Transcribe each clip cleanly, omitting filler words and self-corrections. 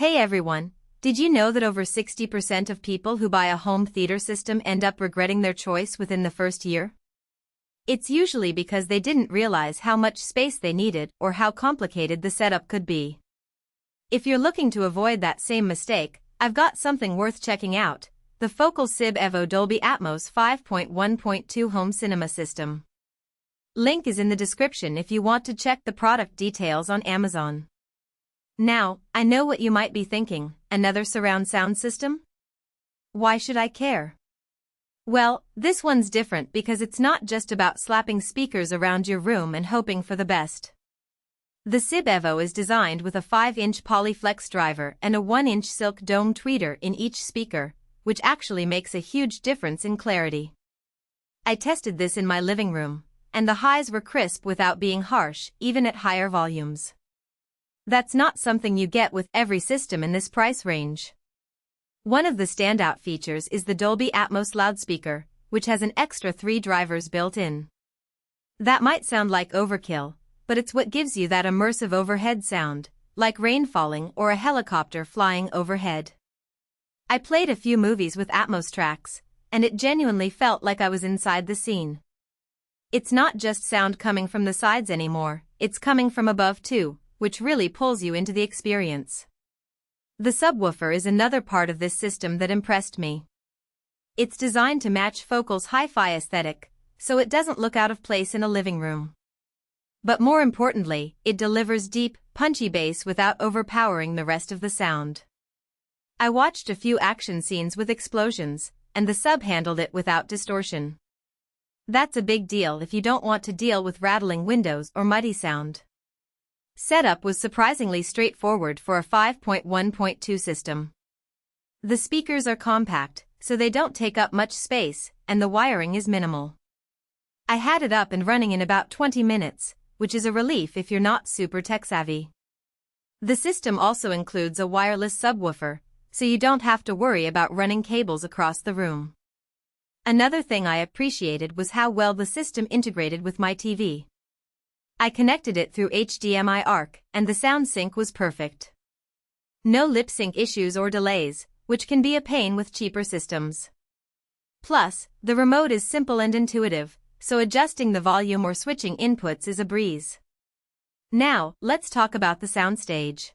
Hey everyone, did you know that over 60% of people who buy a home theater system end up regretting their choice within the first year? It's usually because they didn't realize how much space they needed or how complicated the setup could be. If you're looking to avoid that same mistake, I've got something worth checking out: the Focal Sib Evo Dolby Atmos 5.1.2 home cinema system. Link is in the description if you want to check the product details on Amazon. Now, I know what you might be thinking: another surround sound system? Why should I care? Well, this one's different because it's not just about slapping speakers around your room and hoping for the best. The Sib Evo is designed with a 5-inch Polyflex driver and a 1-inch silk dome tweeter in each speaker, which actually makes a huge difference in clarity. I tested this in my living room, and the highs were crisp without being harsh, even at higher volumes. That's not something you get with every system in this price range. One of the standout features is the Dolby Atmos loudspeaker, which has an extra 3 drivers built in. That might sound like overkill, but it's what gives you that immersive overhead sound, like rain falling or a helicopter flying overhead. I played a few movies with Atmos tracks, and it genuinely felt like I was inside the scene. It's not just sound coming from the sides anymore, it's coming from above too, which really pulls you into the experience. The subwoofer is another part of this system that impressed me. It's designed to match Focal's hi-fi aesthetic, so it doesn't look out of place in a living room. But more importantly, it delivers deep, punchy bass without overpowering the rest of the sound. I watched a few action scenes with explosions, and the sub handled it without distortion. That's a big deal if you don't want to deal with rattling windows or muddy sound. Setup was surprisingly straightforward for a 5.1.2 system. The speakers are compact, so they don't take up much space, and the wiring is minimal. I had it up and running in about 20 minutes, which is a relief if you're not super tech-savvy. The system also includes a wireless subwoofer, so you don't have to worry about running cables across the room. Another thing I appreciated was how well the system integrated with my TV. I connected it through HDMI ARC, and the sound sync was perfect. No lip sync issues or delays, which can be a pain with cheaper systems. Plus, the remote is simple and intuitive, so adjusting the volume or switching inputs is a breeze. Now, let's talk about the soundstage.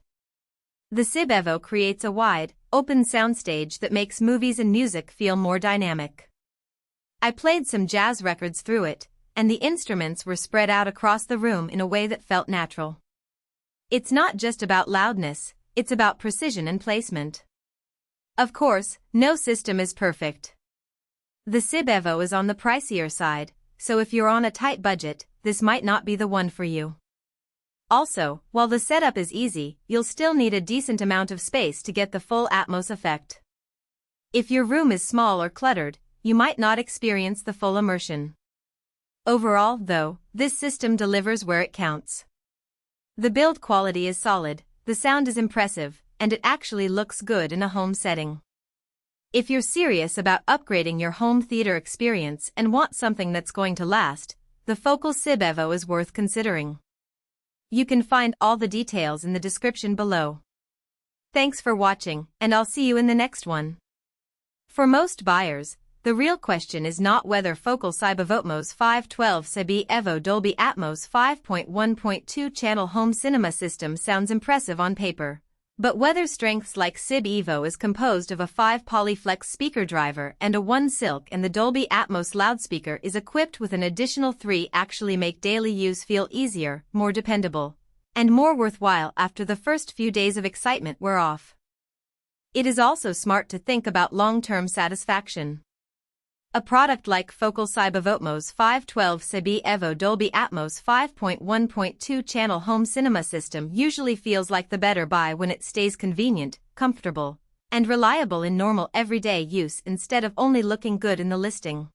The Sib Evo creates a wide, open soundstage that makes movies and music feel more dynamic. I played some jazz records through it, and the instruments were spread out across the room in a way that felt natural. It's not just about loudness, it's about precision and placement. Of course, no system is perfect. The Sib Evo is on the pricier side, so if you're on a tight budget, this might not be the one for you. Also, while the setup is easy, you'll still need a decent amount of space to get the full Atmos effect. If your room is small or cluttered, you might not experience the full immersion. Overall, though, this system delivers where it counts. The build quality is solid, the sound is impressive, and it actually looks good in a home setting. If you're serious about upgrading your home theater experience and want something that's going to last, the Focal Sib Evo is worth considering. You can find all the details in the description below. Thanks for watching, and I'll see you in the next one. For most buyers, the real question is not whether Focal SIBEVOATMOS512 Sib Evo Dolby Atmos 5.1.2 channel home cinema system sounds impressive on paper, but whether strengths like Sib Evo is composed of a 5 Polyflex speaker driver and a 1 silk and the Dolby Atmos loudspeaker is equipped with an additional 3 actually make daily use feel easier, more dependable, and more worthwhile after the first few days of excitement wear off. It is also smart to think about long-term satisfaction. A product like Focal SIBEVOATMOS512 Sib Evo Dolby Atmos 5.1.2 channel home cinema system usually feels like the better buy when it stays convenient, comfortable, and reliable in normal everyday use instead of only looking good in the listing.